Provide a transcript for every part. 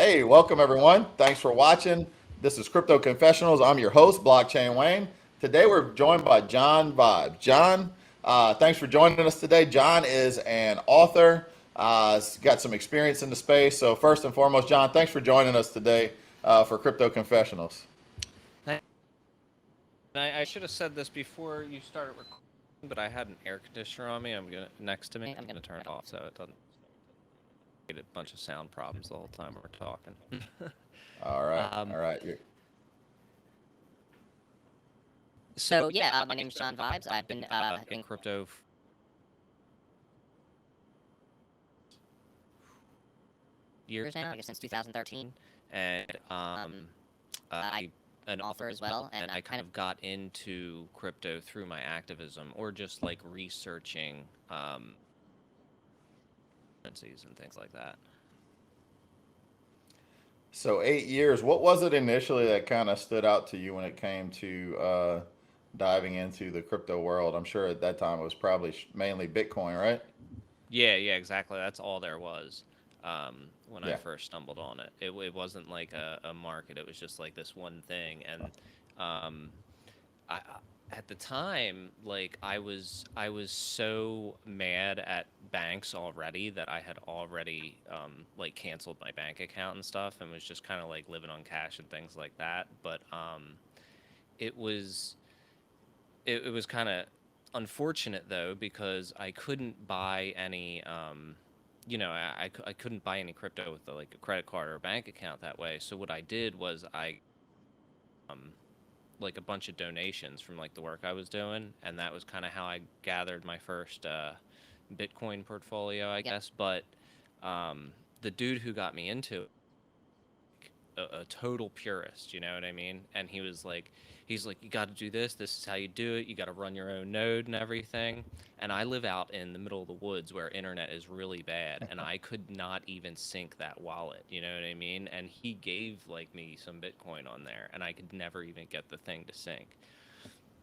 Hey, welcome everyone. Thanks for watching. This is Crypto Confessionals. I'm your host, Blockchain Wayne. Today we're joined by John Vibe. John, thanks for joining us today. John is an author, he's got some experience in the space. So, first and foremost, John, thanks for joining us today for Crypto Confessionals. Hey, I should have said this before you started recording, but I had an air conditioner on me. I'm gonna next to me. I'm gonna turn it off so it doesn't create a bunch of sound problems the whole time we're talking. All right, um, all right. so yeah, my name's John Vibes. I've been in crypto years now, I guess since 2013, and I an author as well, and I kind of got into crypto through my activism or just like researching currencies and things like that. So 8 years. What was it initially that kind of stood out to you when it came to diving into the crypto world? I'm sure at that time it was probably mainly Bitcoin, right? Yeah, exactly. That's all there was when I Yeah. first stumbled on it. It wasn't like a market. It was just like this one thing. And um, at the time, like I was so mad at banks already that I had already like canceled my bank account and stuff, and was just kind of like living on cash and things like that. But it was it was kind of unfortunate though because I couldn't buy any I couldn't buy any crypto with like a credit card or a bank account that way. So what I did was I um like a bunch of donations from like the work I was doing, and that was kind of how I gathered my first Bitcoin portfolio, I guess. But the dude who got me into it, a total purist, you know what I mean? And he's like, you got to do this. This is how you do it. You got to run your own node and everything. And I live out in the middle of the woods where internet is really bad, and I could not even sync that wallet. You know what I mean? And he gave like me some Bitcoin on there, and I could never even get the thing to sync.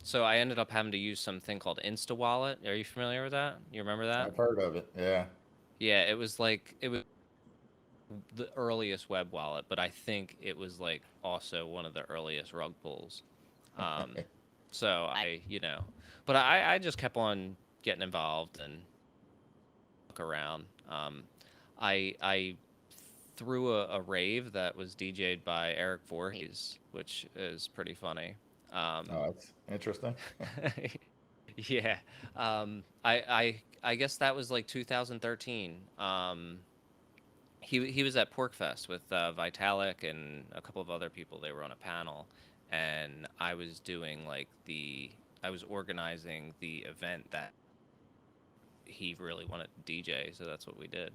So I ended up having to use something called Insta Wallet. Are you familiar with that? You remember that? I've heard of it. Yeah. Yeah, it was the earliest web wallet, but I think it was like also one of the earliest rug pulls. Um, so but I just kept on getting involved and look around. I threw a rave that was DJ'd by Eric Voorhees, which is pretty funny. Um, Oh, that's interesting. yeah, I guess that was like 2013. He was at Porkfest with Vitalik and a couple of other people. They were on a panel, and I was organizing the event that he really wanted to DJ, so that's what we did.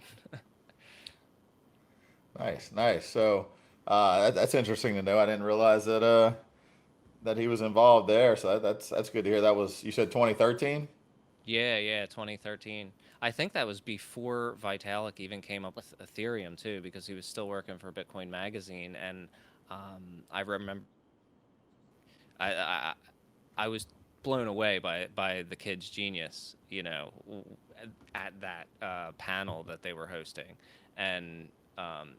Nice, nice. So that's interesting to know. I didn't realize that he was involved there. So that's good to hear. That was, you said 2013. Yeah, 2013. I think that was before Vitalik even came up with Ethereum too, because he was still working for Bitcoin Magazine, and I remember I, I I was blown away by the kid's genius, at that panel that they were hosting, and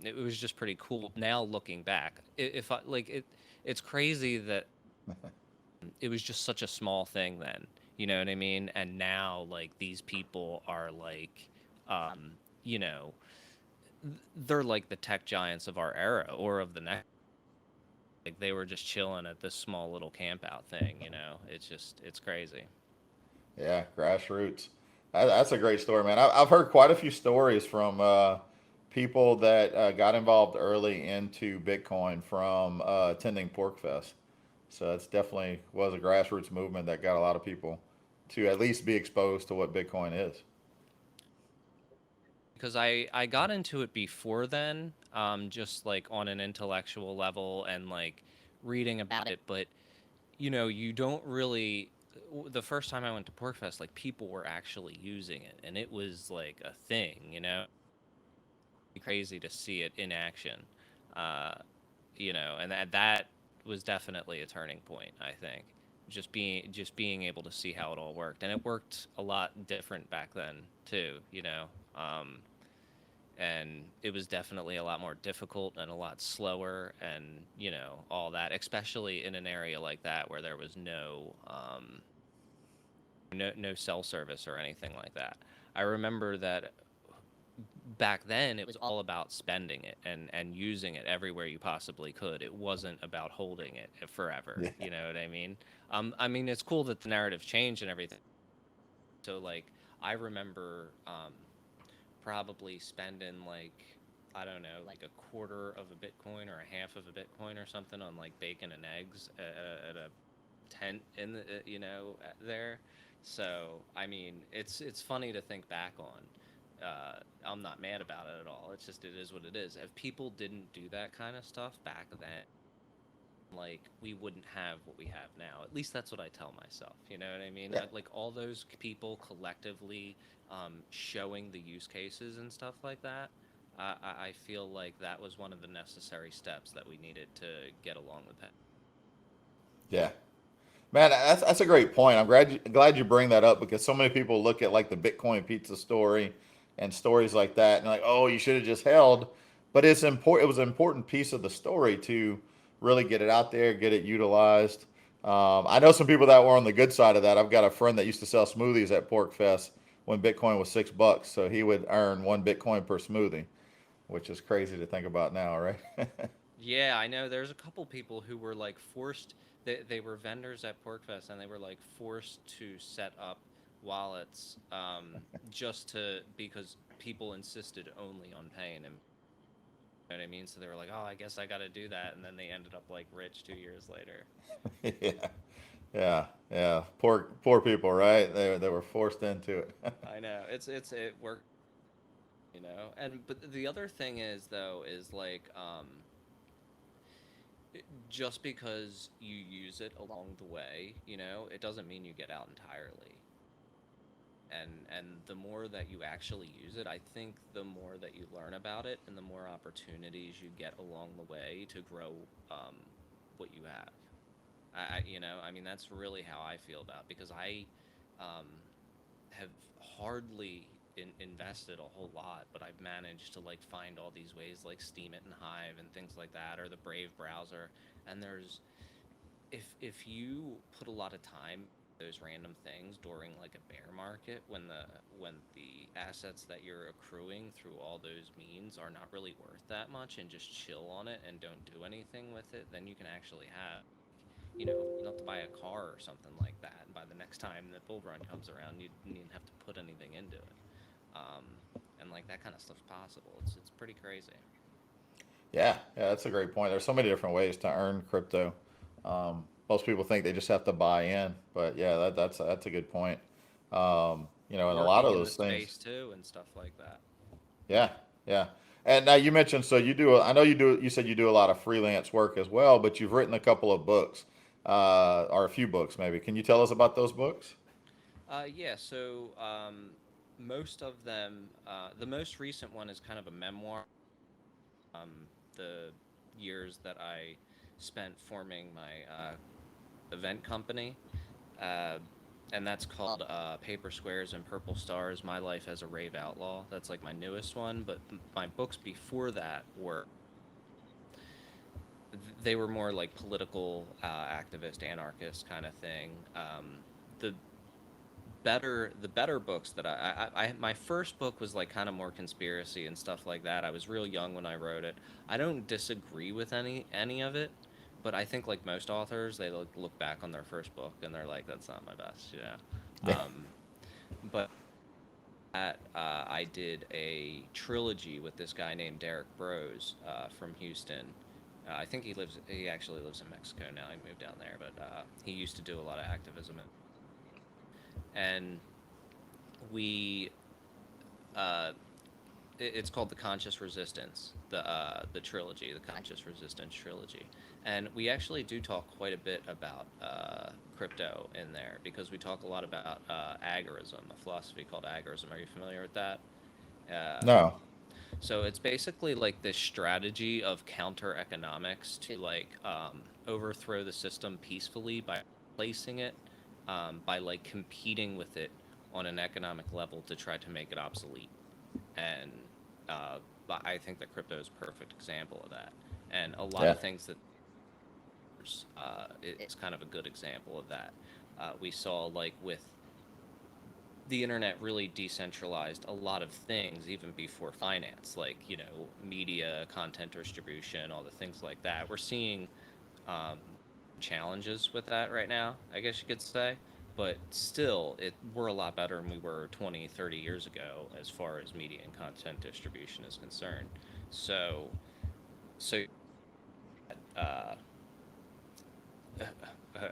it was just pretty cool. Now looking back, if I like it, it's crazy that it was just such a small thing then. You know what I mean? And now like these people are like, um, you know, they're like the tech giants of our era or of the next. Like they were just chilling at this small little camp out thing. It's crazy. Yeah, grassroots. That's a great story, man. I've heard quite a few stories from people that got involved early into Bitcoin from attending Porkfest. So it's definitely was a grassroots movement that got a lot of people to at least be exposed to what Bitcoin is. Because I got into it before then, just like on an intellectual level and like reading about it, but you don't really. The first time I went to Porkfest, like people were actually using it, and it was like a thing, crazy to see it in action, uh, and that was definitely a turning point. I think just being able to see how it all worked, and it worked a lot different back then too. Um, and it was definitely a lot more difficult and a lot slower, and all that, especially in an area like that where there was no cell service or anything like that. I remember that back then it was all about spending it and using it everywhere you possibly could. It wasn't about holding it forever. Yeah. You know what I mean? I mean, it's cool that the narrative changed and everything. So like, I remember probably spending like, I don't know, like a quarter of a Bitcoin or a half of a Bitcoin or something on like bacon and eggs at a tent in the there. So I mean, it's funny to think back on. I'm not mad about it at all. It's just, it is what it is. If people didn't do that kind of stuff back then, like, we wouldn't have what we have now. At least that's what I tell myself. You know what I mean? Yeah. Like, all those people collectively showing the use cases and stuff like that. I feel like that was one of the necessary steps that we needed to get along with that. Yeah. Man, that's a great point. I'm glad you bring that up because so many people look at like the Bitcoin pizza story and stories like that and like, oh, you should have just held. But it's important. It was an important piece of the story to really get it out there, get it utilized. I know some people that were on the good side of that. I've got a friend that used to sell smoothies at Pork Fest when Bitcoin was $6, so he would earn 1 Bitcoin per smoothie, which is crazy to think about now, right? Yeah, I know. There's a couple people who were like forced. They were vendors at PorkFest, and they were like forced to set up wallets, just to because people insisted only on paying him. You know what I mean? So they were like, "Oh, I guess I got to do that," and then they ended up like rich 2 years later. Yeah, yeah, yeah. Poor people, right? They were forced into it. I know. It worked, And but the other thing is though is like, just because you use it along the way, it doesn't mean you get out entirely. And the more that you actually use it, I think the more that you learn about it and the more opportunities you get along the way to grow what you have. I mean, that's really how I feel about it, because I um, have hardly invested a whole lot, but I've managed to like find all these ways like Steam It and Hive and things like that, or the Brave browser. And there's if you put a lot of time those random things during like a bear market, when the assets that you're accruing through all those means are not really worth that much, and just chill on it and don't do anything with it, then you can actually have, you don't have to buy a car or something like that. And by the next time the bull run comes around, you didn't even have to put anything into it. Um, and like that kind of stuff's possible. It's pretty crazy. Yeah, yeah, that's a great point. There's so many different ways to earn crypto. Most people think they just have to buy in, but yeah, that's a good point. And a lot Working of in the those things. space too and stuff like that. Yeah, yeah. And now you mentioned so you do. I know you do. You said you do a lot of freelance work as well, but you've written a couple of books, or a few books maybe. Can you tell us about those books? Yeah, so most of them, the most recent one is kind of a memoir. The years that I spent forming my event company, uh, and that's called Paper Squares and Purple Stars: My Life as a Rave Outlaw. That's like my newest one, but my books before that were they were more like political, activist, anarchist kind of thing. The the better books that my first book was like kind of more conspiracy and stuff like that. I was real young when I wrote it. I don't disagree with any of it, but I think like most authors, they look back on their first book and they're like, that's not my best, Yeah. but I did a trilogy with this guy named Derek Bros, from Houston. I think he actually lives in Mexico now. He moved down there, but he used to do a lot of activism, and we uh, it's called the Conscious Resistance, the trilogy, the Conscious Resistance trilogy, and we actually do talk quite a bit about crypto in there, because we talk a lot about agorism, a philosophy called agorism. Are you familiar with that? Uh, No. so it's basically like this strategy of counter economics to like overthrow the system peacefully by replacing it, by like competing with it on an economic level to try to make it obsolete. And But I think that crypto is a perfect example of that, and a lot Yeah. of things that it's kind of a good example of that. We saw like with the internet really decentralized a lot of things even before finance, like media, content distribution, all the things like that. We're seeing um, challenges with that right now, I guess you could say, but still we're a lot better than we were 20, 30 years ago as far as media and content distribution is concerned. So so uh,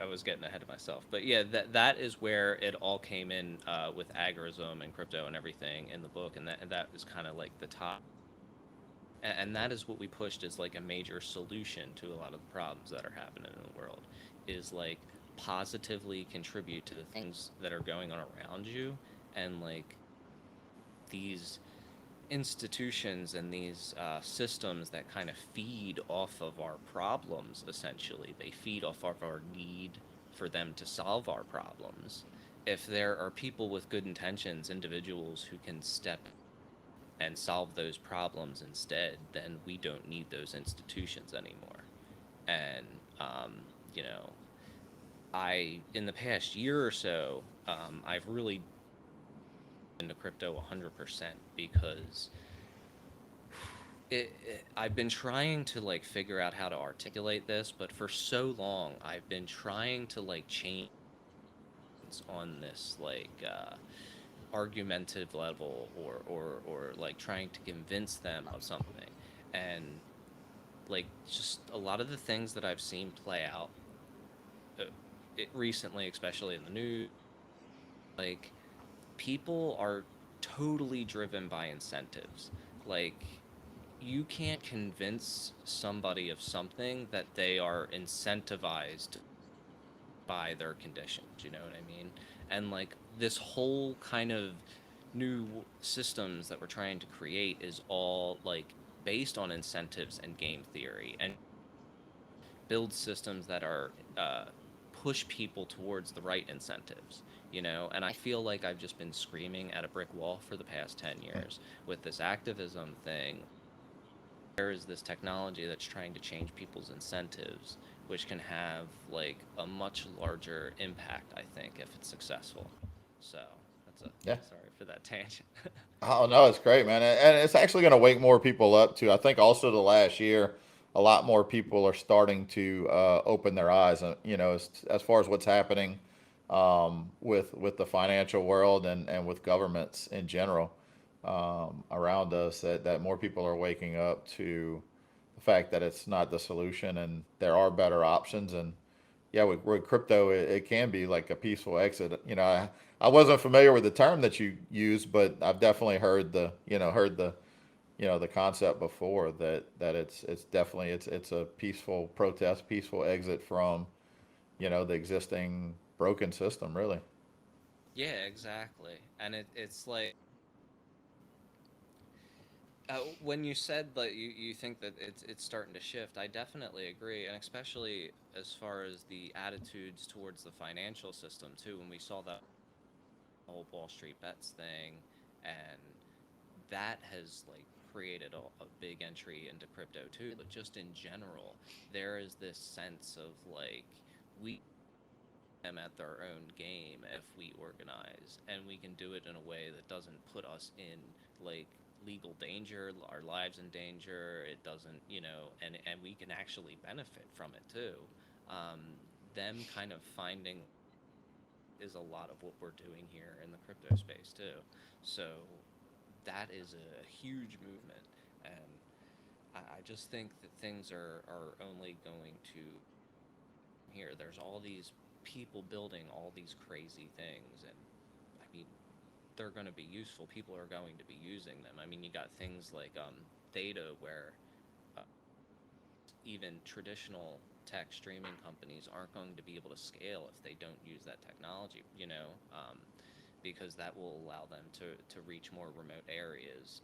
I was getting ahead of myself, but yeah, that is where it all came in with agorism and crypto and everything in the book, and that is kind of like the top, and that is what we pushed as like a major solution to a lot of the problems that are happening in the world, is like positively contribute to the things that are going on around you, and like these institutions and these systems that kind of feed off of our problems. Essentially, they feed off of our need for them to solve our problems. If there are people with good intentions, individuals who can step and solve those problems instead, then we don't need those institutions anymore. And um, you know I in the past year or so, I've really into crypto 100% because I've been trying to like figure out how to articulate this, but for so long I've been trying to like change on this like argumentative level, or like trying to convince them of something, and like just a lot of the things that I've seen play out uh, recently, especially in the news, like people are totally driven by incentives. Like you can't convince somebody of something that they are incentivized by their conditions, you know what I mean? And like this whole kind of new systems that we're trying to create is all like based on incentives and game theory, and build systems that are push people towards the right incentives. And I feel like I've just been screaming at a brick wall for the past 10 years with this activism thing. There is this technology that's trying to change people's incentives, which can have like a much larger impact, I think, if it's successful. So that's a Yeah. sorry for that tangent. Oh no, it's great, man, and it's actually going to wake more people up too. I think also the last year, a lot more people are starting to open their eyes, as far as what's happening with the financial world and with governments in general around us. That more people are waking up to the fact that it's not the solution, and there are better options. And yeah, with crypto, it can be like a peaceful exit. I wasn't familiar with the term that you used, but I've definitely heard the concept before, that it's definitely it's a peaceful protest, peaceful exit from the existing broken system, really. Yeah, exactly. And it's like when you said that you think that it's starting to shift, I definitely agree, and especially as far as the attitudes towards the financial system too. When we saw that whole Wall Street bets thing, and that has like created a big entry into crypto too. But just in general, there is this sense of like we them at their own game if we organize, and we can do it in a way that doesn't put us in like legal danger, our lives in danger. It doesn't, and we can actually benefit from it too. um, them kind of finding is a lot of what we're doing here in the crypto space too. So that is a huge movement, and I just think that things are only going to here. There's all these people building all these crazy things, and I mean, they're going to be useful. People are going to be using them. I mean, you got things like Theta, where uh, even traditional tech streaming companies aren't going to be able to scale if they don't use that technology, because that will allow them to reach more remote areas,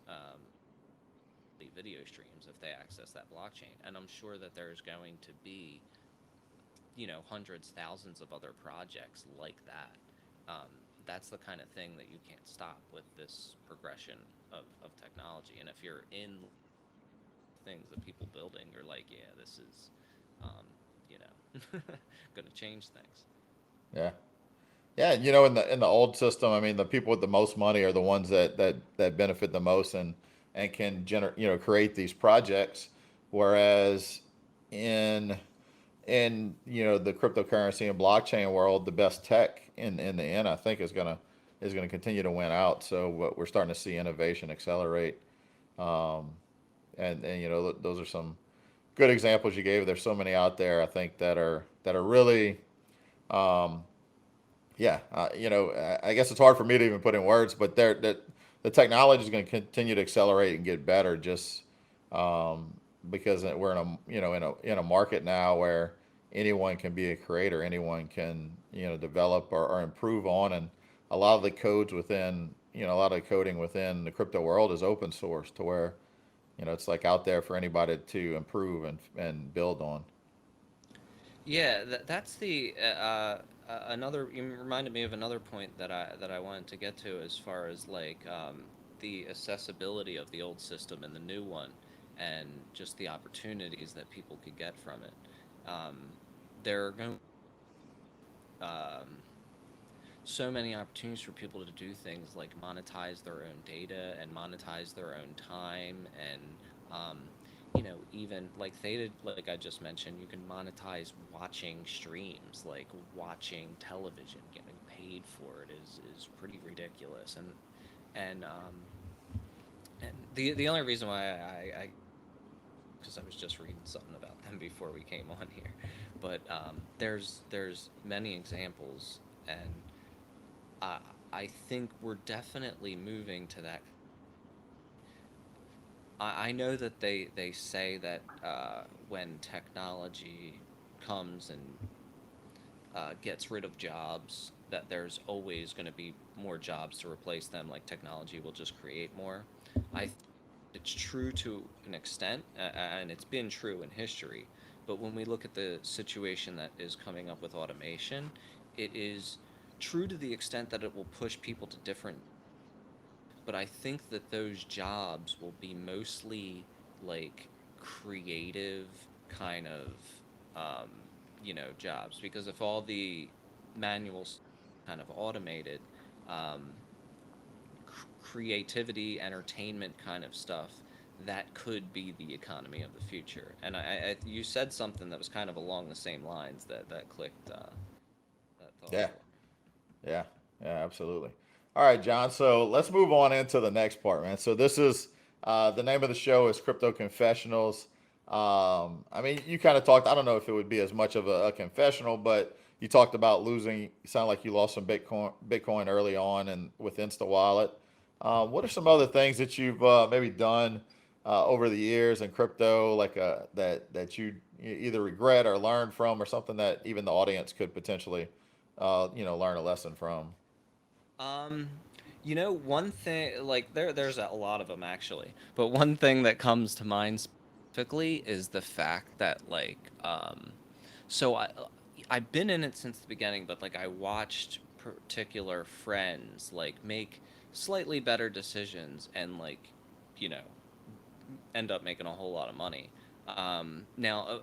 video streams, if they access that blockchain. And I'm sure that there's going to be hundreds, thousands of other projects like that. that's the kind of thing that you can't stop with this progression of technology. And if you're in things that people building, you're like, yeah, this is, um, going to change things. Yeah. Yeah, in the old system, I mean, the people with the most money are the ones that benefit the most and can create these projects, whereas in the cryptocurrency and blockchain world, the best tech in the end, I think, is gonna continue to win out. So we're starting to see innovation accelerate, um, and those are some good examples you gave. There's so many out there, I think, that are really, um, yeah, I guess it's hard for me to even put in words, but that the technology is going to continue to accelerate and get better, just because we're in a market now where anyone can be a creator, anyone can develop or improve on, and a lot of the codes within a lot of the coding within the crypto world is open source, to where it's like out there for anybody to improve and build on. Yeah, that's the another. You reminded me of another point that I wanted to get to, as far as like the accessibility of the old system and the new one, and just the opportunities that people could get from it. Um, there are going um, so many opportunities for people to do things like monetize their own data and monetize their own time, and um, even like theta, like I just mentioned, you can monetize watching streams, like watching television. Getting paid for it is pretty ridiculous. And the only reason why I because I was just reading something about them before we came on here, but there's many examples, and I I think we're definitely moving to that. I know that they say that when technology comes and gets rid of jobs, that there's always going to be more jobs to replace them. Like technology will just create more. I think it's true to an extent, and it's been true in history. But when we look at the situation that is coming up with automation, it is true to the extent that it will push people to different, but I think that those jobs will be mostly like creative kind of jobs, because if all the manuals kind of automated, um, creativity, entertainment kind of stuff, that could be the economy of the future. And you said something that was kind of along the same lines that clicked that thought Yeah. for me. Yeah, yeah, absolutely. All right, John. So let's move on into the next part, man. So this is the name of the show is Crypto Confessionals. I mean, you kind of talked. I don't know if it would be as much of a confessional, but you talked about losing. You sound like you lost some Bitcoin early on, and with Insta Wallet. What are some other things that you've maybe done over the years in crypto, like that you either regret or learned from, or something that even the audience could potentially learn a lesson from? Um, one thing, like there's a lot of them actually, but one thing that comes to mind specifically is the fact that so I've been in it since the beginning, but like I watched particular friends like make slightly better decisions, and you know end up making a whole lot of money. Now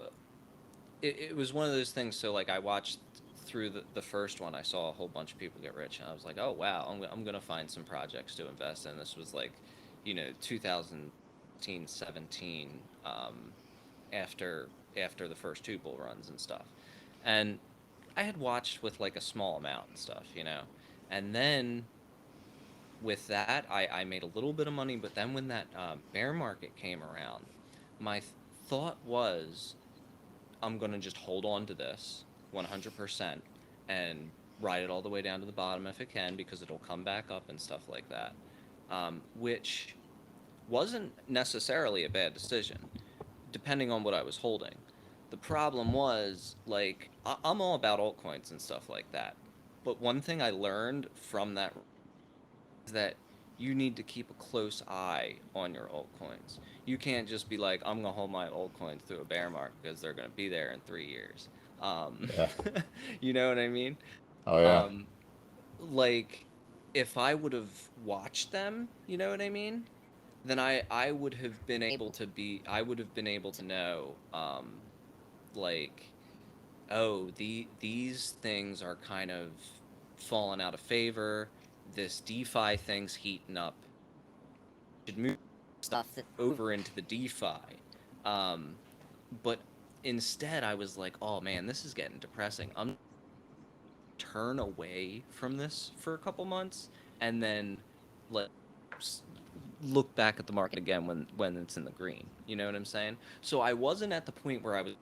it was one of those things. So like I watched through the first one, I saw a whole bunch of people get rich, and I was like, oh wow, I'm gonna find some projects to invest in. This was like 2016, 17, after the first two bull runs and stuff, and I had watched with like a small amount and stuff, and then with that I made a little bit of money. But then when that bear market came around, my thought was, I'm going to just hold on to this 100% and ride it all the way down to the bottom if it can, because it'll come back up and stuff like that. Which wasn't necessarily a bad decision, depending on what I was holding. The problem was, like, I'm all about altcoins and stuff like that. But one thing I learned from that is that you need to keep a close eye on your altcoins. You can't just be like, I'm gonna hold my altcoins through a bear market because they're gonna be there in 3 years. Um, Yeah. you know what I mean? Oh yeah. Um, like if I would have watched them, you know what I mean? Then I would have been able to be I would have been able to know like, oh, these things are kind of falling out of favor. This DeFi thing's heating up. Should move stuff over into the DeFi. Um, but instead, I was like, oh man, this is getting depressing. I'm turn away from this for a couple months and then let look back at the market again when it's in the green. You know what I'm saying? So I wasn't at the point where I was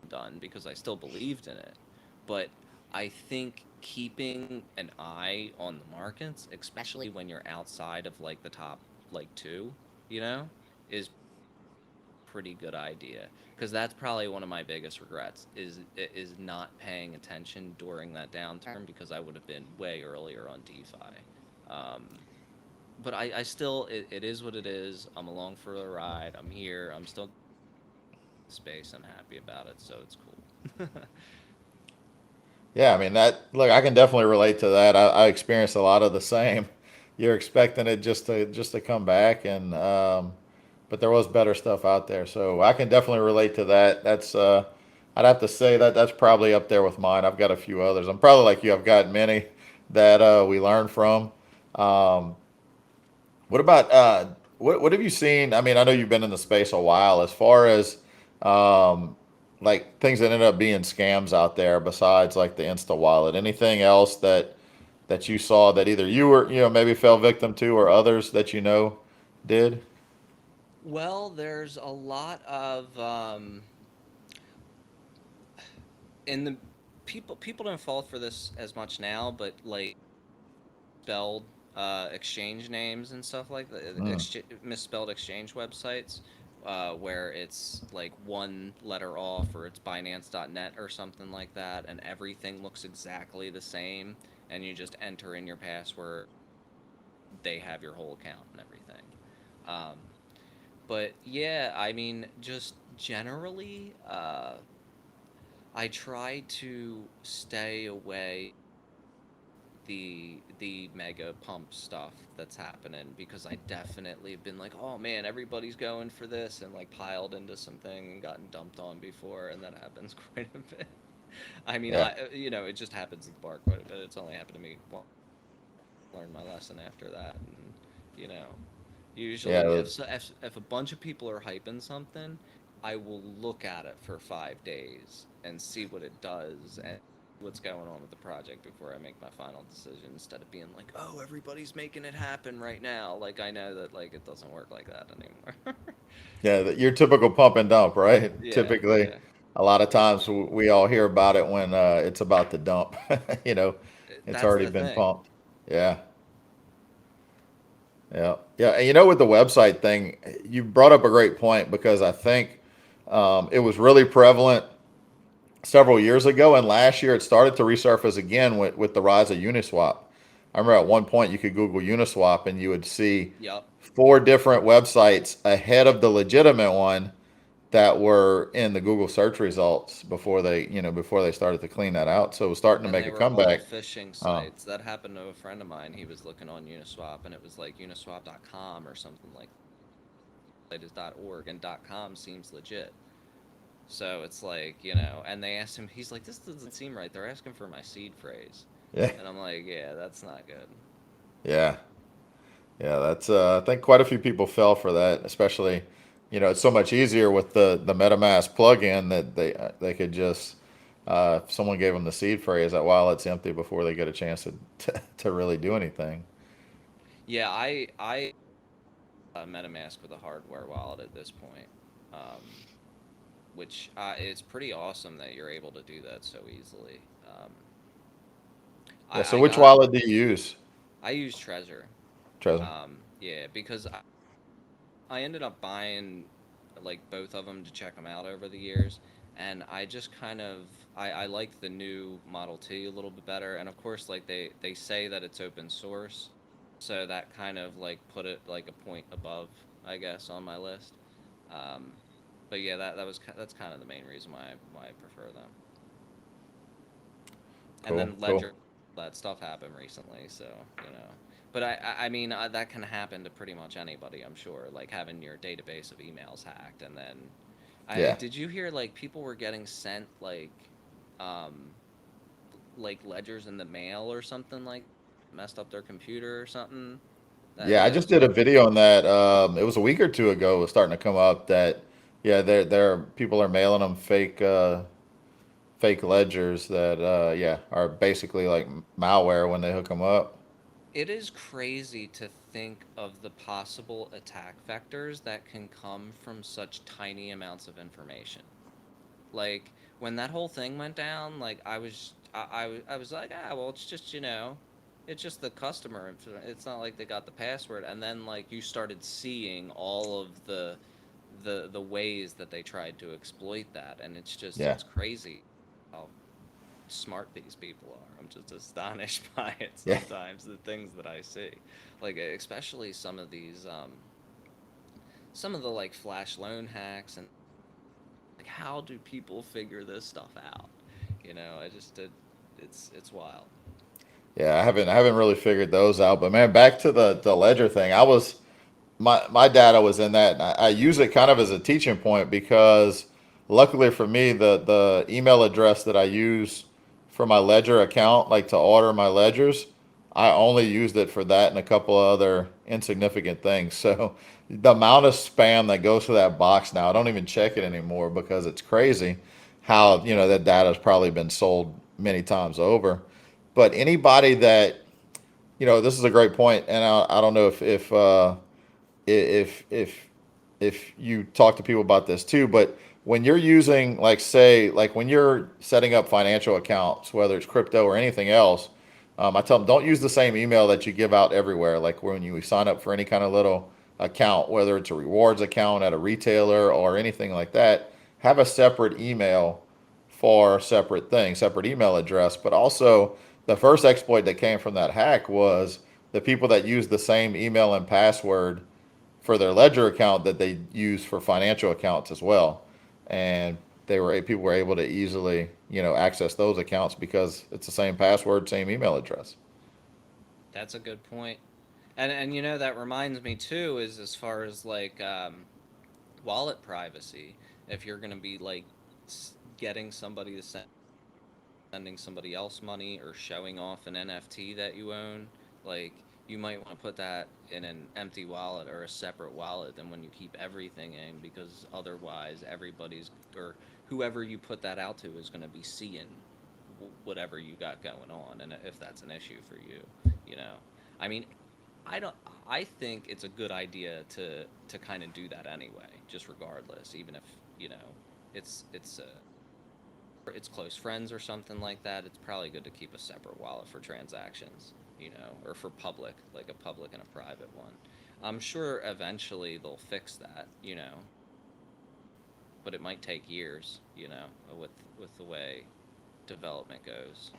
done because I still believed in it. But I think keeping an eye on the markets, especially when you're outside of like the top like two, you know, is pretty good idea because that's probably one of my biggest regrets is not paying attention during that downturn because I would have been way earlier on DeFi. Um, but I still it is what it is. I'm along for the ride. I'm here. I'm still in space. I'm happy about it, so it's cool. Yeah, I mean that. Look, I can definitely relate to that. I experienced a lot of the same. You're expecting it just to come back, and but there was better stuff out there. So I can definitely relate to that. That's I'd have to say that that's probably up there with mine. I've got a few others. I'm probably like you. I've got many that we learn from. Um, what about what have you seen? I mean, I know you've been in the space a while. As far as um, like things that ended up being scams out there, besides like the Insta wallet, anything else that you saw that either you were maybe fell victim to or others that you know did? Well, there's a lot of in the people don't fall for this as much now, but like spelled exchange names and stuff like that, Mm. misspelled exchange websites, where it's like one letter off or it's Binance.net or something like that, and everything looks exactly the same, and you just enter in your password, they have your whole account and everything. Um, but yeah, I mean, just generally, I try to stay away the mega pump stuff that's happening because I definitely have been like, oh man, everybody's going for this and like piled into something and gotten dumped on before, and that happens quite a bit. I mean, Yeah, it just happens at the bar quite a bit. It's only happened to me once. Learned my lesson after that, and you know, yeah, usually if a bunch of people are hyping something, I will look at it for 5 days and see what it does and what's going on with the project before I make my final decision instead of being like, "Oh, everybody's making it happen right now." Like I know that like it doesn't work like that anymore. yeah. Your typical pump and dump, right? Yeah, Typically, yeah. a lot of times we all hear about it when it's about to dump. you know, it's That's already the been thing. pumped. Yeah. Yeah, yeah, and with the website thing, you brought up a great point because I think it was really prevalent several years ago, and last year it started to resurface again with the rise of Uniswap. I remember at one point you could Google Uniswap and you would see Yep. four different websites ahead of the legitimate one that were in the Google search results before they started to clean that out. So it was starting to And make they a were all comeback. phishing Uh, sites. That happened to a friend of mine. He was looking on Uniswap and it was like uniswap.com or something like that is .org and .com seems legit. So it's like, and they asked him, he's like, this doesn't seem right. They're asking for my seed phrase. yeah, And I'm like, yeah, that's not good. yeah. Yeah, that's I think quite a few people fell for that, especially, it's so much easier with the MetaMask plugin that they could just if someone gave them the seed phrase that while it's empty before they get a chance to really do anything. Yeah, I MetaMask with a hardware wallet at this point, which it's pretty awesome that you're able to do that so easily. Yeah. So I which got wallet do you use, I use Trezor. Trezor? Yeah, because I ended up buying like both of them to check them out over the years, and I just kind of I like the new Model T a little bit better, and of course like they say that it's open source, so that kind of like put it like a point above, I guess, on my list. Um, but yeah, that's kind of the main reason why I prefer them. And Cool, then cool. that stuff happened recently, so you know. But I mean, that can happen to pretty much anybody, I'm sure. Like having your database of emails hacked, and then, Yeah. did you hear like people were getting sent um, like ledgers in the mail or something like messed up their computer or something? Yeah, I That just was did a video on that. It was a week or two ago. It was starting to come up that, yeah, there people are mailing them fake ledgers that, yeah, are basically like malware when they hook them up. it is crazy to think of the possible attack vectors that can come from such tiny amounts of information. Like when that whole thing went down, like I was like, ah, well, it's just it's just the customer. It's not like they got the password. And then like you started seeing all of the ways that they tried to exploit that, and Yeah. it's crazy how smart these people are. I'm just astonished by it Yeah. sometimes. The things that I see, like especially some of the like flash loan hacks and like how do people figure this stuff out? I just did. It's wild. Yeah, I haven't really figured those out. But man, back to the ledger thing. I was my data was in that. And I use it kind of as a teaching point because luckily for me, the email address that I use for my ledger account, like to order my ledgers, I only used it for that and a couple of other insignificant things. So the amount of spam that goes to that box now, I don't even check it anymore because it's crazy how, that data has probably been sold many times over. But anybody that, this is a great point, and I don't know if if if you talk to people about this too, but when you're using, like, say, like when you're setting up financial accounts, whether it's crypto or anything else, I tell them don't use the same email that you give out everywhere. Like when you sign up for any kind of little account, whether it's a rewards account at a retailer or anything like that, have a separate email for separate things, separate email address. But also, the first exploit that came from that hack was the people that used the same email and password for their ledger account that they use for financial accounts as well. And people were able to easily, access those accounts because it's the same password, same email address. That's a good point. And that reminds me too is as far as like wallet privacy. If you're gonna be like getting somebody to sending somebody else money or showing off an NFT that you own, like you might want to put that in an empty wallet or a separate wallet than when you keep everything in, because otherwise everybody's or whoever you put that out to is going to be seeing whatever you got going on, and if that's an issue for you, you know. I mean, I don't. I think it's a good idea to kind of do that anyway, just regardless, even if it's close friends or something like that. It's probably good to keep a separate wallet for transactions, or for public, like a public and a private one. I'm sure eventually they'll fix that, but it might take years, with the way development goes.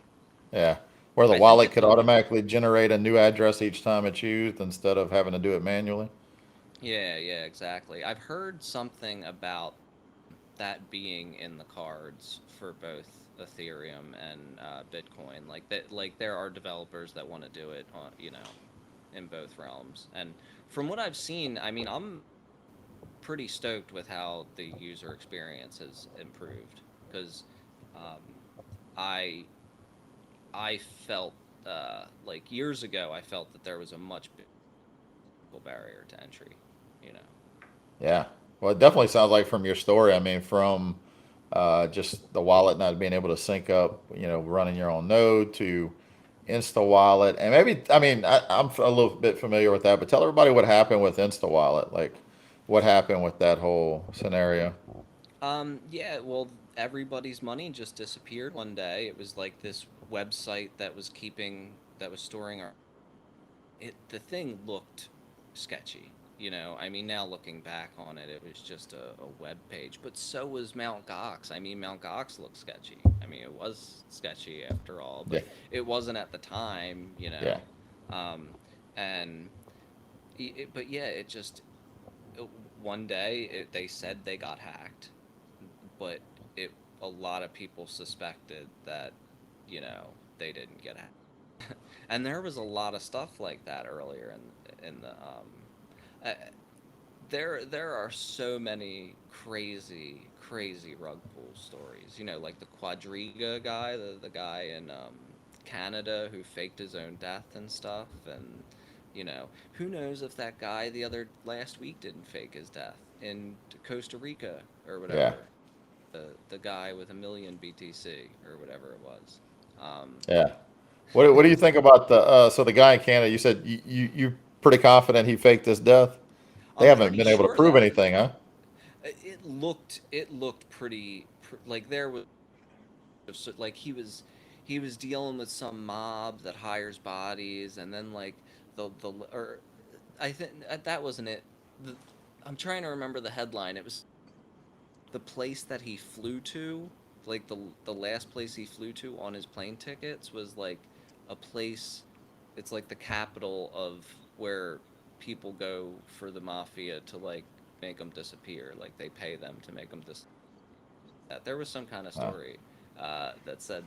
Yeah. Where the I think wallet at could the automatically generate a new address each time it's used instead of having to do it manually. Yeah, yeah, exactly. I've heard something about that being in the cards for both Ethereum and Bitcoin. Like that, like there are developers that want to do it on, in both realms. And from what I've seen, I mean, I'm pretty stoked with how the user experience has improved because um, I I felt like years ago I felt that there was a much bigger barrier to entry. You know. Yeah. Well, it definitely sounds like from your story. I mean, from just the wallet not being able to sync up, running your own node to Insta Wallet, and maybe, I mean, I'm a little bit familiar with that, but tell everybody what happened with Insta Wallet, like what happened with that whole scenario. Yeah, well, everybody's money just disappeared one day. It was like this website that was storing the thing looked sketchy. I mean, now looking back on it, it was just a web page, but so was Mount Gox. I mean, Mount Gox looked sketchy. I mean, it was sketchy after all, Yeah, but it wasn't at the time, yeah, Um, and but yeah, it, one day they said they got hacked, but it a lot of people suspected that they didn't get hacked. And there was a lot of stuff like that earlier in the uh, there are so many crazy rug pull stories. You know, like the Quadriga guy, the guy in Canada who faked his own death and stuff, and you know, who knows if that guy the other last week didn't fake his death in Costa Rica or Yeah, whatever. The guy with a million BTC or whatever it was. Um, yeah. What do you think about the so the guy in Canada? You said you pretty confident he faked his death. They I'm haven't pretty been able to sure prove that anything, huh? it looked like there was like he was dealing with some mob that hires bodies, and then like the or I think that wasn't it. The, I'm trying to remember the headline. It was the place that he flew to, like the last place he flew to on his plane tickets was like a place. It's like the capital of where people go for the mafia to like make them disappear. Like they pay them to make them disappear. That there was some kind of Uh, story that said,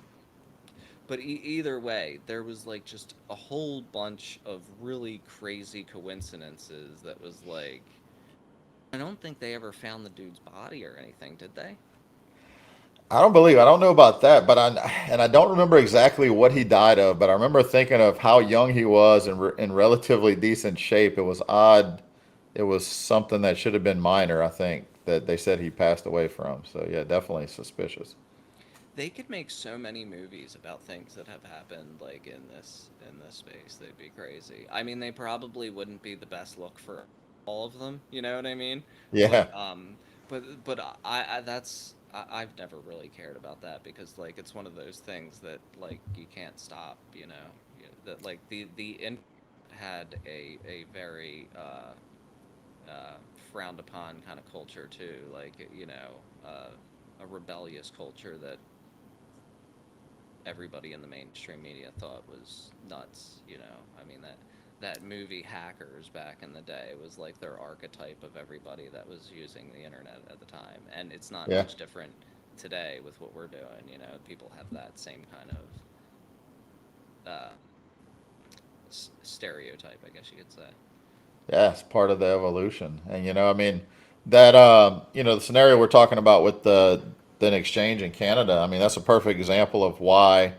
but either way, there was like just a whole bunch of really crazy coincidences that was like, I don't think they ever found the dude's body or anything, did they? I don't know about that, but I don't remember exactly what he died of, but I remember thinking of how young he was and in relatively decent shape. It was odd. It was something that should have been minor, I think, that they said he passed away from. So yeah, definitely suspicious. They could make so many movies about things that have happened like in this space. They'd be crazy. I mean, they probably wouldn't be the best look for all of them, you know what I mean? Yeah. But I've never really cared about that because like it's one of those things that like you can't stop, you know. That like the internet had a very frowned upon kind of culture too, like a rebellious culture that everybody in the mainstream media thought was nuts. I mean that movie Hackers back in the day was like their archetype of everybody that was using the internet at the time, and it's not Yeah. much different today with what we're doing. People have that same kind of stereotype, I guess you could say. Yeah, it's part of the evolution. And I mean, that the scenario we're talking about with the exchange in Canada, I mean, that's a perfect example of why,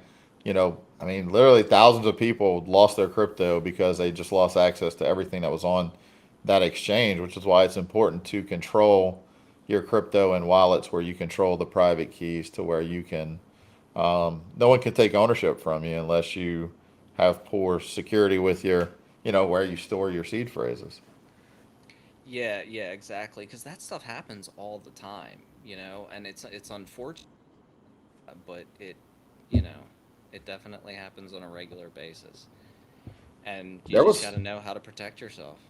I mean, literally thousands of people lost their crypto because they just lost access to everything that was on that exchange, which is why it's important to control your crypto and wallets where you control the private keys to where you can no one can take ownership from you unless you have poor security with your, where you store your seed phrases. Yeah, yeah, exactly. Because that stuff happens all the time, and it's unfortunate, but you know, it definitely happens on a regular basis, and you There just got was, to know how to protect yourself.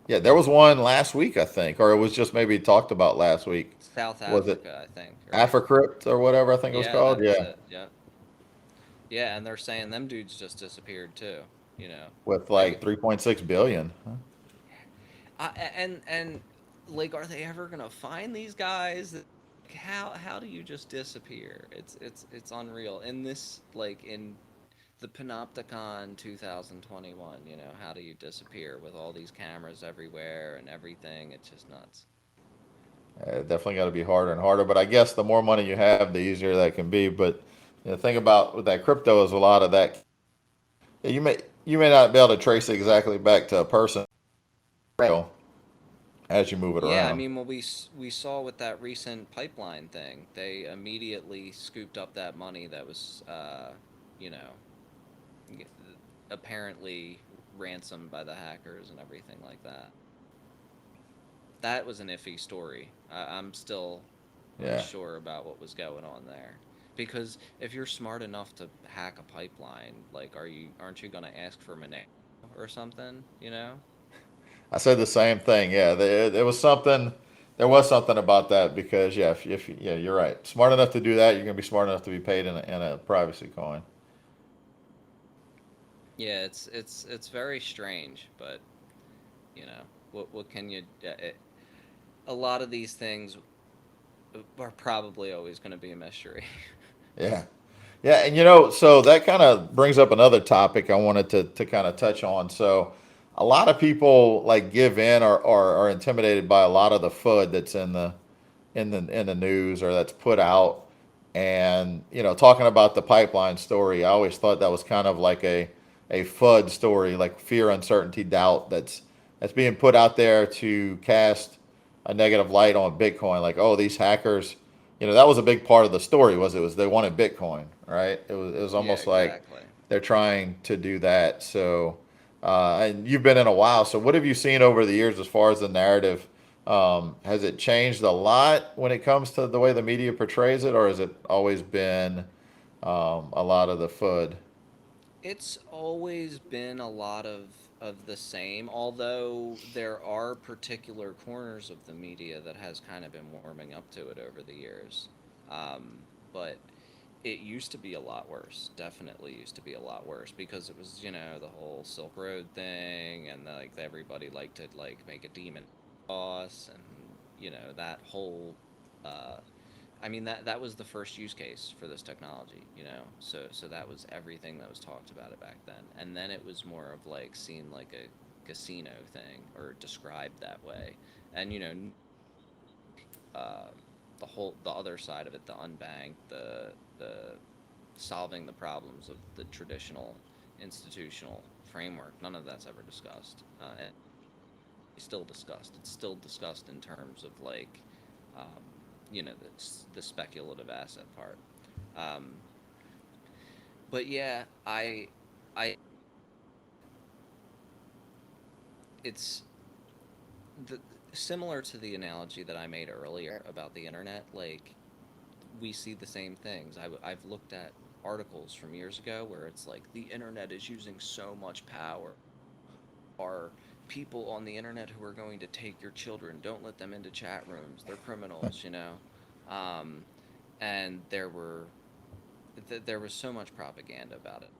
yeah, there was one last week, I think, or it was just maybe talked about last week. South Was it Africa, I think, right? Africrypt or whatever I think it was Yeah, called? that was Yeah, it. Yeah, yeah, and they're saying them dudes just disappeared too. with They like 3.6 billion. Huh? and like, are they ever gonna find these guys? Like, how do you just disappear? It's unreal. In this, like in the Panopticon 2021, how do you disappear with all these cameras everywhere and everything? It's just nuts. Definitely got to be harder and harder. But I guess the more money you have, the easier that can be. But the thing about with that crypto is a lot of that you may not be able to trace it exactly back to a person as you move it Yeah, I around. mean, what we saw with that recent pipeline thing, they immediately scooped up that money that was, you know, g- apparently ransomed by the hackers and everything like that. That was an iffy story. I'm still Yeah. unsure about what was going on there. Because if you're smart enough to hack a pipeline, like, aren't you gonna ask for Monero or something? I said the same thing. Yeah, it was something. There was something about that because yeah, if yeah, you're right. Smart enough to do that, you're gonna be smart enough to be paid in a privacy coin. Yeah, it's very strange, but what can you? A lot of these things are probably always going to be a mystery. Yeah. Yeah, and you know, so that kind of brings up another topic I wanted to kind of touch on. So, a lot of people like give in or are intimidated by a lot of the FUD that's in the news or that's put out. And you know, talking about the pipeline story, I always thought that was kind of like a FUD story, like fear, uncertainty, doubt that's being put out there to cast a negative light on Bitcoin. Like, oh, these hackers, you know, that was a big part of the story. Was they wanted Bitcoin, right? It was Yeah, almost like exactly. they're trying to do that. So, and you've been in a while. So, what have you seen over the years as far as the narrative? Has it changed a lot when it comes to the way the media portrays it, or has it always been a lot of the FUD? It's always been a lot of the same, although there are particular corners of the media that has kind of been warming up to it over the years. But it used to be a lot worse. Definitely used to be a lot worse because it was, the whole Silk Road thing, and like everybody liked to like make a demon boss, and that whole uh I mean, that was the first use case for this technology, So that was everything that was talked about it back then. And then it was more of like seen like a casino thing or described that way. And uh the other side of it, the unbanked, the solving the problems of the traditional institutional framework, none of that's ever discussed. And it's still discussed. It's still discussed in terms of like um, the speculative asset part. Um, but yeah, I, it's the similar to the analogy that I made earlier about the internet. Like we see the same things. I've looked at articles from years ago where it's like the internet is using so much power. Are people on the internet who are going to take your children? Don't let them into chat rooms. They're criminals. Um, and there was so much propaganda about it.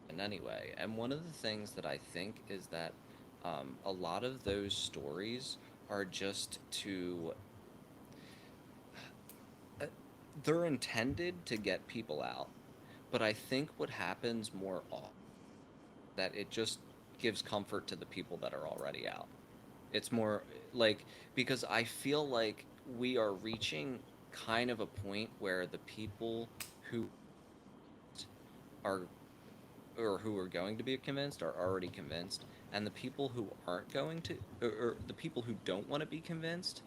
And anyway, and one of the things that I think is that a lot of those stories are just to uh, they're intended to get people out, but I think what happens more often that it just gives comfort to the people that are already out. It's more like because I feel like we are reaching kind of a point where the people who are or who are going to be convinced are already convinced, and the people who aren't going to, or the people who don't want to be convinced,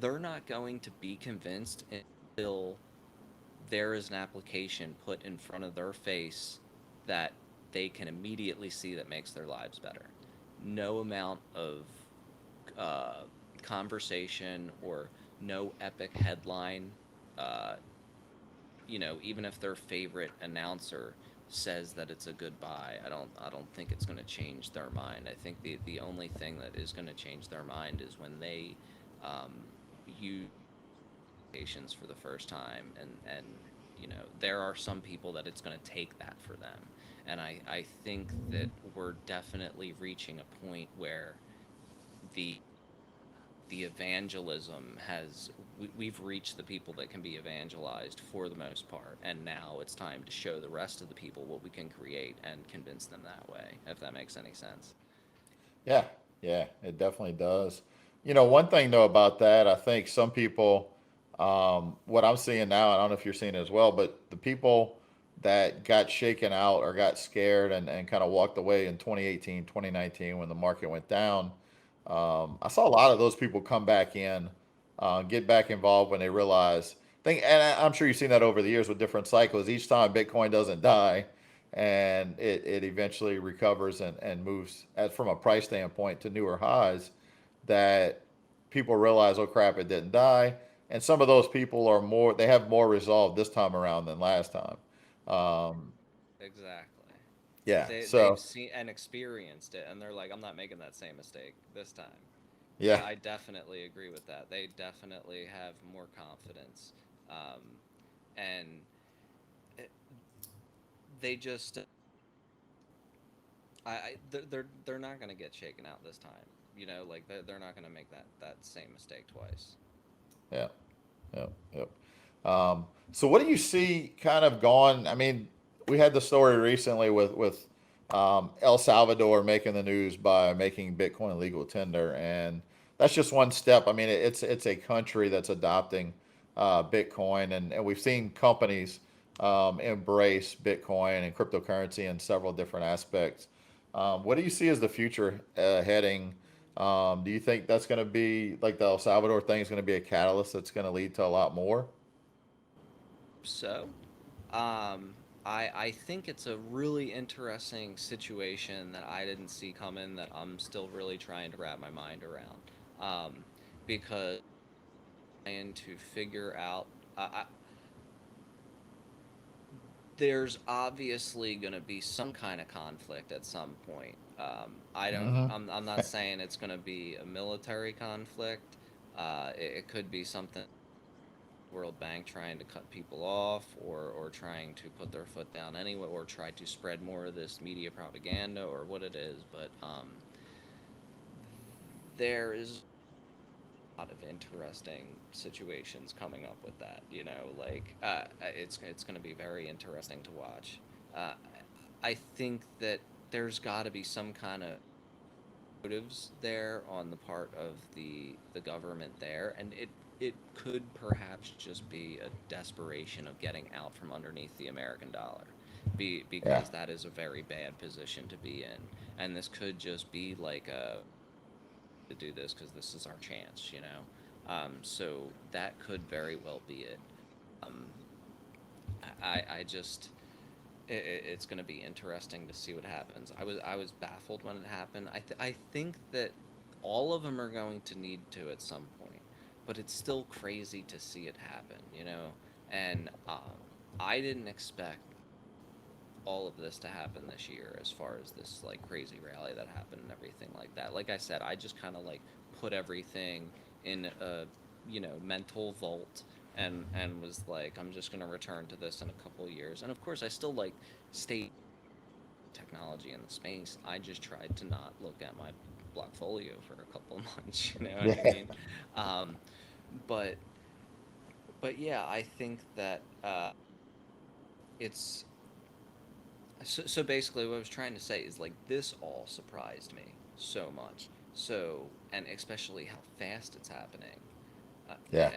they're not going to be convinced until there is an application put in front of their face that they can immediately see that makes their lives better. No amount of uh, conversation or no epic headline, uh, even if their favorite announcer says that it's a good buy, I don't think it's going to change their mind. I think the only thing that is going to change their mind is when they use patients for the first time, and there are some people that it's going to take that for them. And I think that we're definitely reaching a point where the the evangelism we've reached the people that can be evangelized for the most part, and now it's time to show the rest of the people what we can create and convince them that way, if that makes any sense. Yeah, yeah, it definitely does. You know, one thing though about that, I think some people, what I'm seeing now, I don't know if you're seeing it as well, but the people that got shaken out or got scared and kind of walked away in 2018, 2019 when the market went down, I saw a lot of those people come back in, get back involved when they realize. And I'm sure you've seen that over the years with different cycles. Each time Bitcoin doesn't die, and it eventually recovers and moves from a price standpoint to newer highs, that people realize, oh crap, it didn't die. And some of those people they have more resolve this time around than last time. Um, Exactly. yeah, They've so seen and experienced it, and they're like, I'm not making that same mistake this time. yeah, I definitely agree with that. They definitely have more confidence, um, and it, they just they're not going to get shaken out this time. Like they're not going to make that same mistake twice. yeah, yeah, yeah. So what do you see kind of going? I mean, we had the story recently with El Salvador making the news by making Bitcoin legal tender, and that's just one step. I mean, it's a country that's adopting Bitcoin, and we've seen companies embrace Bitcoin and cryptocurrency in several different aspects. What do you see as the future heading? Do you think that's going to be like the El Salvador thing is going to be a catalyst that's going to lead to a lot more? So, um, I think it's a really interesting situation that I didn't see coming that I'm still really trying to wrap my mind around. Because trying to figure out, there's obviously going to be some kind of conflict at some point. I don't. Hmm. I'm not saying it's going to be a military conflict. It could be something World Bank trying to cut people off, or trying to put their foot down anyway, or try to spread more of this media propaganda, or what it is. But there is a lot of interesting situations coming up with that. It's going to be very interesting to watch. Uh, I think that there's got to be some kind of motives there on the part of the government there, and it could perhaps just be a desperation of getting out from underneath the American dollar, Yeah. because that is a very bad position to be in, and this could just be like a to do this because this is our chance, you know. So that could very well be it. Um, I just it's going to be interesting to see what happens. I was baffled when it happened. I think that all of them are going to need to at some point, but it's still crazy to see it happen, you know. And I didn't expect all of this to happen this year, as far as this like crazy rally that happened and everything like that. Like I said, I just kind of like put everything in a mental vault, and was like, I'm just going to return to this in a couple of years. And of course I still like stay technology in the space. I just tried to not look at my blockfolio for a couple of months, you know what I Yeah. mean? um, but yeah, I think that it's so basically what I was trying to say is like this all surprised me so much. So, and especially how fast it's happening. Uh, Yeah.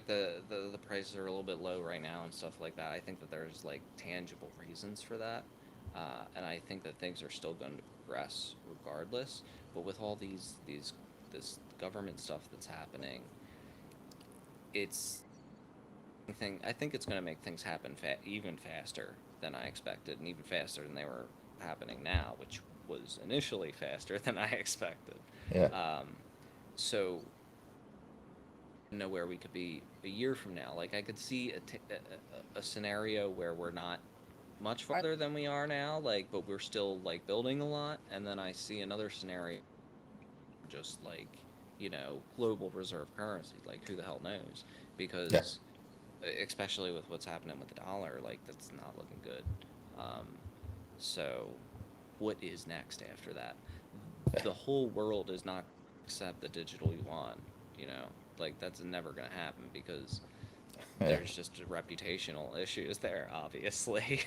the prices are a little bit low right now and stuff like that. I think that there's like tangible reasons for that, and I think that things are still going to progress regardless. But with all these this government stuff that's happening, it's I think it's going to make things happen even faster than I expected, and even faster than they were happening now, which was initially faster than I expected. Yeah. Um, so know where we could be a year from now. Like I could see a scenario where we're not much farther than we are now, like, but we're still like building a lot. And then I see another scenario, just like, global reserve currency. Like, who the hell knows? Yeah. Because especially with what's happening with the dollar, like that's not looking good. Um, so, what is next after that? The whole world is not accept the digital yuan. You know, like that's never going to happen because Yeah. there's just reputational issues there, obviously.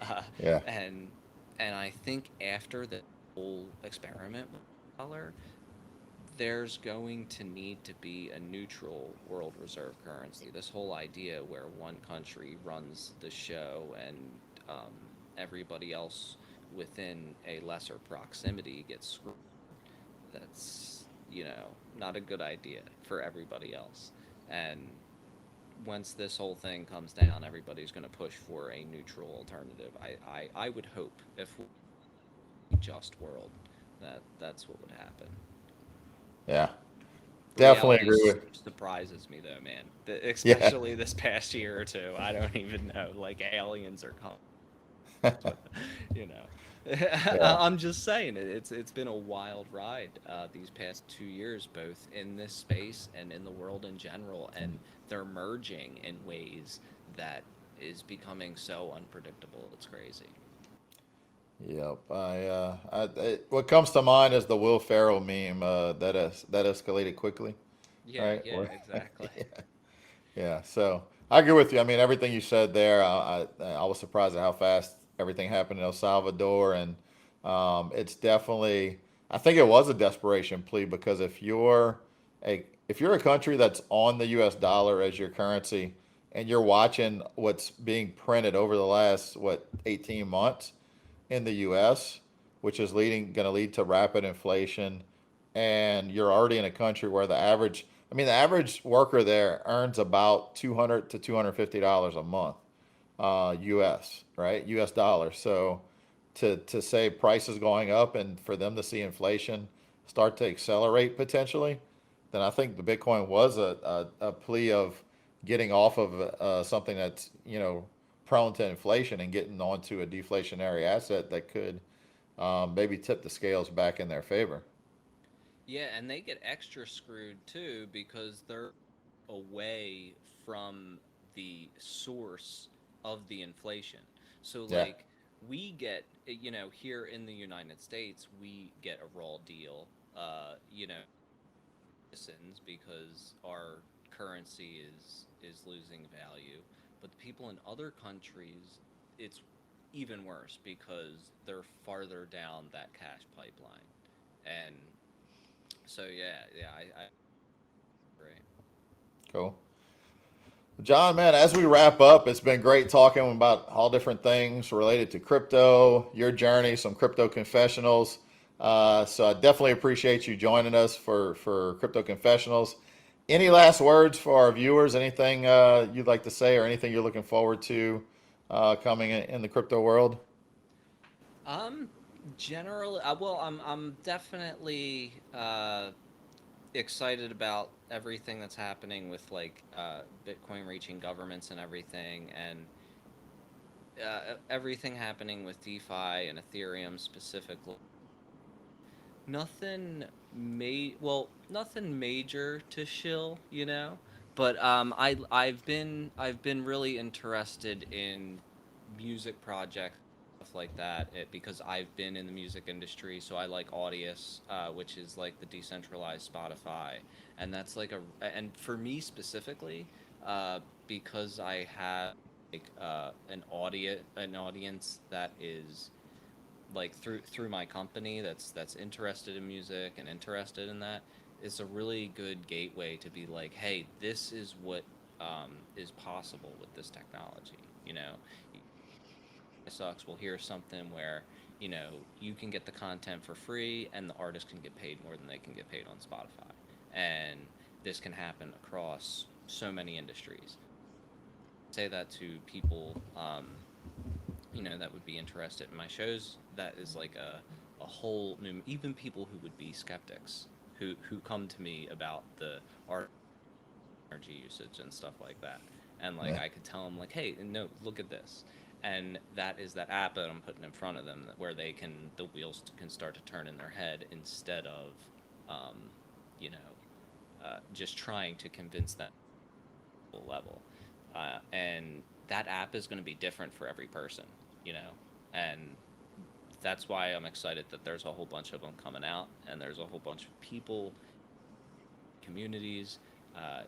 uh, Yeah. and I think after the whole experiment with dollar, there's going to need to be a neutral world reserve currency. This whole idea where one country runs the show and um, everybody else within a lesser proximity gets screwed. That's, not a good idea for everybody else. And once this whole thing comes down, everybody's going to push for a neutral alternative. I would hope, if we just world, that's what would happen. Yeah. Definitely Reality agree with. surprises me though, man. Yeah. Especially this past year or two. I don't even know. Like aliens are coming. you know. Yeah. I'm just saying it's been a wild ride these past 2 years, both in this space and in the world in general, and they're merging in ways that is becoming so unpredictable. It's crazy. Yep. What comes to mind is the Will Ferrell meme that escalated quickly, Yeah, right? yeah, Where, exactly. yeah. Yeah, so I agree with you. I mean, everything you said there, I was surprised at how fast everything happened in El Salvador, and it's definitely, I think it was a desperation plea because if you're a country that's on the U.S. dollar as your currency, and you're watching what's being printed over the last 18 months in the U.S., which is going to lead to rapid inflation, and you're already in a country where the average worker there earns about $200 to $250 a month, U.S. right, U.S. dollars. So to say prices going up and for them to see inflation start to accelerate potentially, then I think the Bitcoin was a plea of getting off of something that's prone to inflation and getting onto a deflationary asset that could maybe tip the scales back in their favor. Yeah, and they get extra screwed too because they're away from the source of the inflation. So, Yeah, like, we get, here in the United States, we get a raw deal, citizens, because our currency is losing value. But the people in other countries, it's even worse because they're farther down that cash pipeline. And so, yeah, I agree. cool. John, man, as we wrap up, it's been great talking about all different things related to crypto, your journey, some crypto confessionals. So I definitely appreciate you joining us for Crypto Confessionals. Any last words for our viewers? Anything you'd like to say, or anything you're looking forward to coming in the crypto world? Um, Generally, well, I'm definitely excited about everything that's happening with like Bitcoin reaching governments and everything, and everything happening with DeFi and Ethereum specifically. Nothing major to shill, but I've been really interested in music projects, stuff like that, because I've been in the music industry. So I like Audius, which is like the decentralized Spotify, and that's like and for me specifically, because I have like an audience that is like through my company that's interested in music and interested in that. It's a really good gateway to be like, hey, this is what is possible with this technology. Sucks, we'll hear something where you can get the content for free and the artist can get paid more than they can get paid on Spotify, and this can happen across so many industries. Say that to people, that would be interested in my shows. That is like a whole new, even people who would be skeptics, who come to me about the art energy usage and stuff like that. And like Yeah, I could tell them like, hey, no, look at this. And that is that app that I'm putting in front of them, where the wheels can start to turn in their head, instead of, um, you know, just trying to convince them level. And that app is going to be different for every person, and that's why I'm excited that there's a whole bunch of them coming out, and there's a whole bunch of people, communities, uh,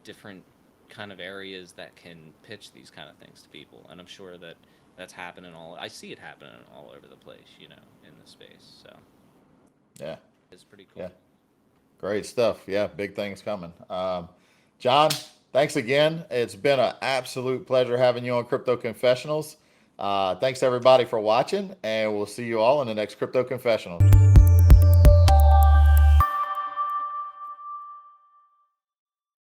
different kind of areas that can pitch these kind of things to people. And I'm sure that that's happening I see it happening all over the place, in the space. So yeah, it's pretty yeah. cool. Great stuff. Yeah, big things coming. John, thanks again. It's been an absolute pleasure having you on Crypto Confessionals. Thanks everybody for watching, and we'll see you all in the next Crypto Confessionals.